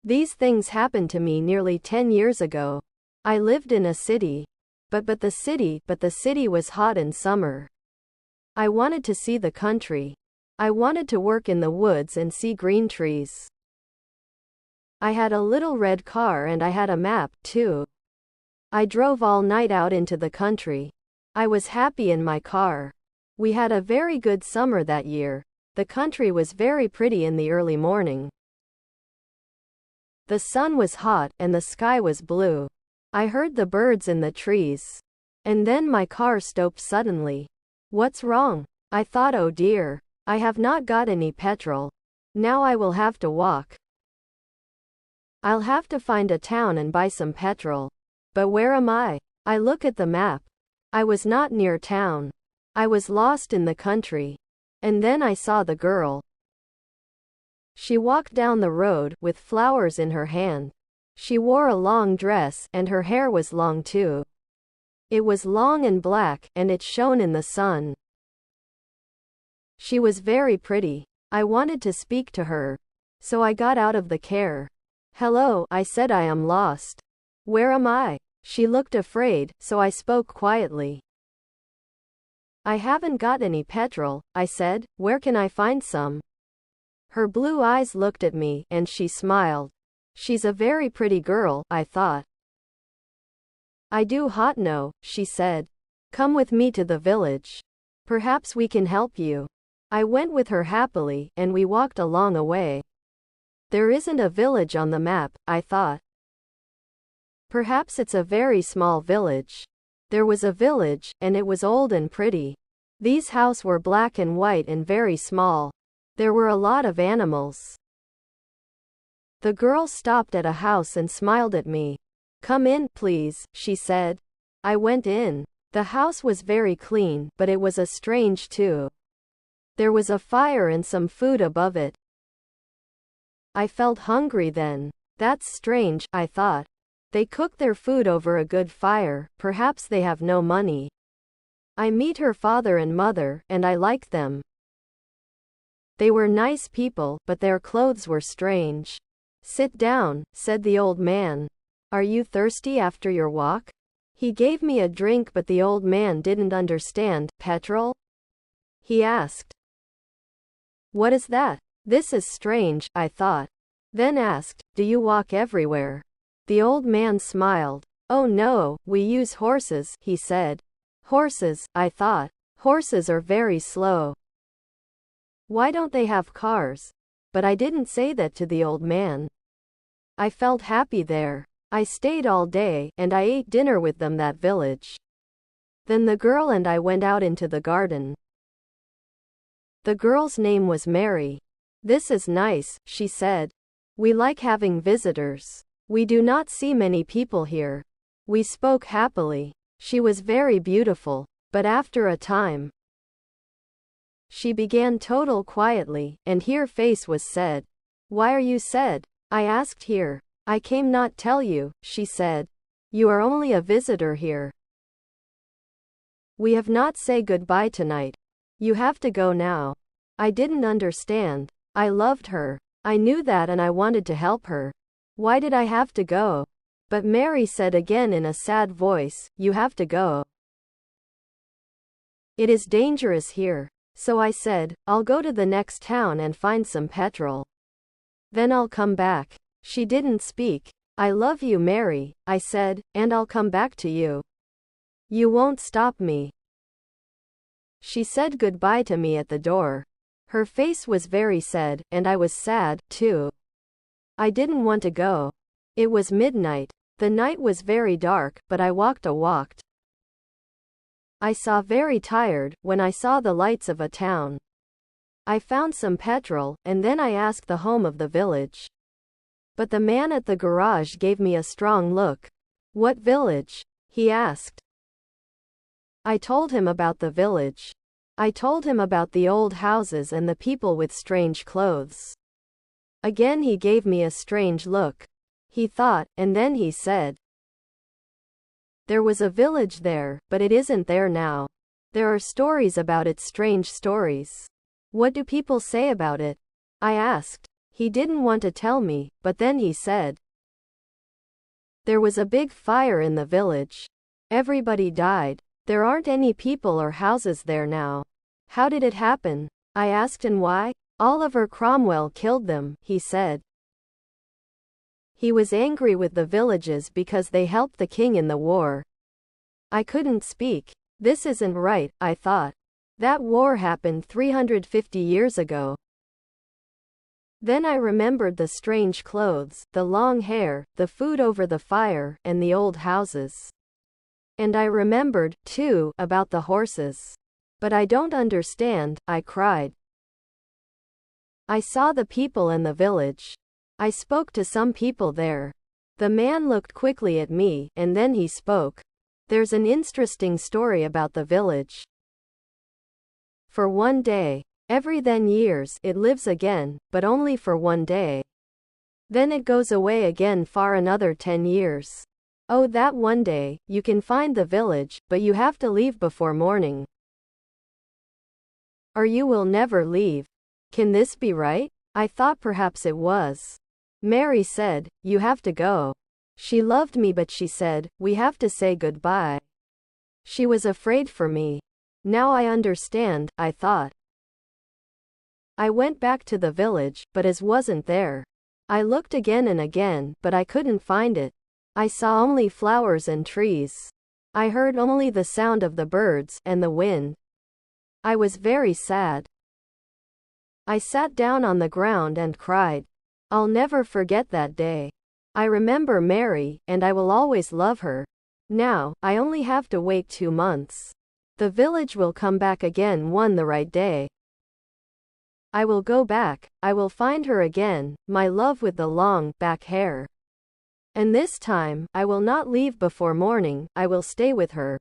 These things happened to me nearly 10 years ago. I lived in a city. But the city was hot in summer. I wanted to see the country. I wanted to work in the woods and see green trees. I had a little red car and I had a map, too. I drove all night out into the country. I was happy in my car. We had a very good summer that year. The country was very pretty in the early morning. The sun was hot and the sky was blue. I heard the birds in the trees. And then my car stopped suddenly. What's wrong? I thought, oh dear. I have not got any petrol. Now I will have to walk. I'll have to find a town and buy some petrol. But where am I? I look at the map. I was not near town. I was lost in the country. And then I saw the girl. She walked down the road with flowers in her hand. She wore a long dress and her hair was long too. It was long and black and it shone in the sun. She was very pretty. I wanted to speak to her. So I got out of the car. Hello, I said, I am lost. Where am I? She looked afraid, so I spoke quietly. I haven't got any petrol, I said. Where can I find some? Her blue eyes looked at me, and she smiled. She's a very pretty girl, I thought. I do hot know, she said. Come with me to the village. Perhaps we can help you. I went with her happily, and we walked along a way. There isn't a village on the map, I thought. Perhaps it's a very small village. There was a village, and it was old and pretty. These houses were black and white and very small. There were a lot of animals. The girl stopped at a house and smiled at me. Come in, please, she said. I went in. The house was very clean, but it was strange too. There was a fire and some food above it. I felt hungry then. That's strange, I thought. They cook their food over a good fire, perhaps they have no money. I meet her father and mother, and I liked them. They were nice people, but their clothes were strange. Sit down, said the old man. Are you thirsty after your walk? He gave me a drink, but the old man didn't understand. Petrol? He asked. What is that? This is strange, I thought. Then asked, do you walk everywhere? The old man smiled. Oh no, we use horses, he said. Horses, I thought. Horses are very slow. Why don't they have cars? But I didn't say that to the old man. I felt happy there. I stayed all day, and I ate dinner with them that village. Then the girl and I went out into the garden. The girl's name was Mary. This is nice, she said. We like having visitors. We do not see many people here. We spoke happily. She was very beautiful, but after a time, she began total quietly, and her face was sad. Why are you sad? I asked her. I came not tell you, she said. You are only a visitor here. We have not say goodbye tonight. You have to go now. I didn't understand. I loved her. I knew that and I wanted to help her. Why did I have to go? But Mary said again in a sad voice, you have to go. It is dangerous here. So I said, I'll go to the next town and find some petrol. Then I'll come back. She didn't speak. I love you, Mary, I said, and I'll come back to you. You won't stop me. She said goodbye to me at the door. Her face was very sad, and I was sad, too. I didn't want to go. It was midnight. The night was very dark, but I walked. I saw very tired when I saw the lights of a town. I found some petrol, and then I asked the home of the village. But the man at the garage gave me a strong look. What village? He asked. I told him about the village. I told him about the old houses and the people with strange clothes. Again he gave me a strange look. He thought, and then he said, there was a village there, but it isn't there now. There are stories about it, strange stories. What do people say about it? I asked. He didn't want to tell me, but then he said, there was a big fire in the village. Everybody died. There aren't any people or houses there now. How did it happen? I asked. And why? Oliver Cromwell killed them, he said. He was angry with the villages because they helped the king in the war. I couldn't speak. This isn't right, I thought. That war happened 350 years ago. Then I remembered the strange clothes, the long hair, the food over the fire, and the old houses. And I remembered, too, about the horses. But I don't understand, I cried. I saw the people in the village. I spoke to some people there. The man looked quickly at me, and then he spoke. There's an interesting story about the village. For one day, every then years, it lives again, but only for one day. Then it goes away again for another 10 years. Oh, that one day, you can find the village, but you have to leave before morning. Or you will never leave. Can this be right? I thought perhaps it was. Mary said, you have to go. She loved me, but she said, we have to say goodbye. She was afraid for me. Now I understand, I thought. I went back to the village, but it wasn't there. I looked again and again, but I couldn't find it. I saw only flowers and trees. I heard only the sound of the birds and the wind. I was very sad. I sat down on the ground and cried. I'll never forget that day. I remember Mary, and I will always love her. Now, I only have to wait 2 months. The village will come back again one the right day. I will go back, I will find her again, my love with the long, back hair. And this time, I will not leave before morning, I will stay with her.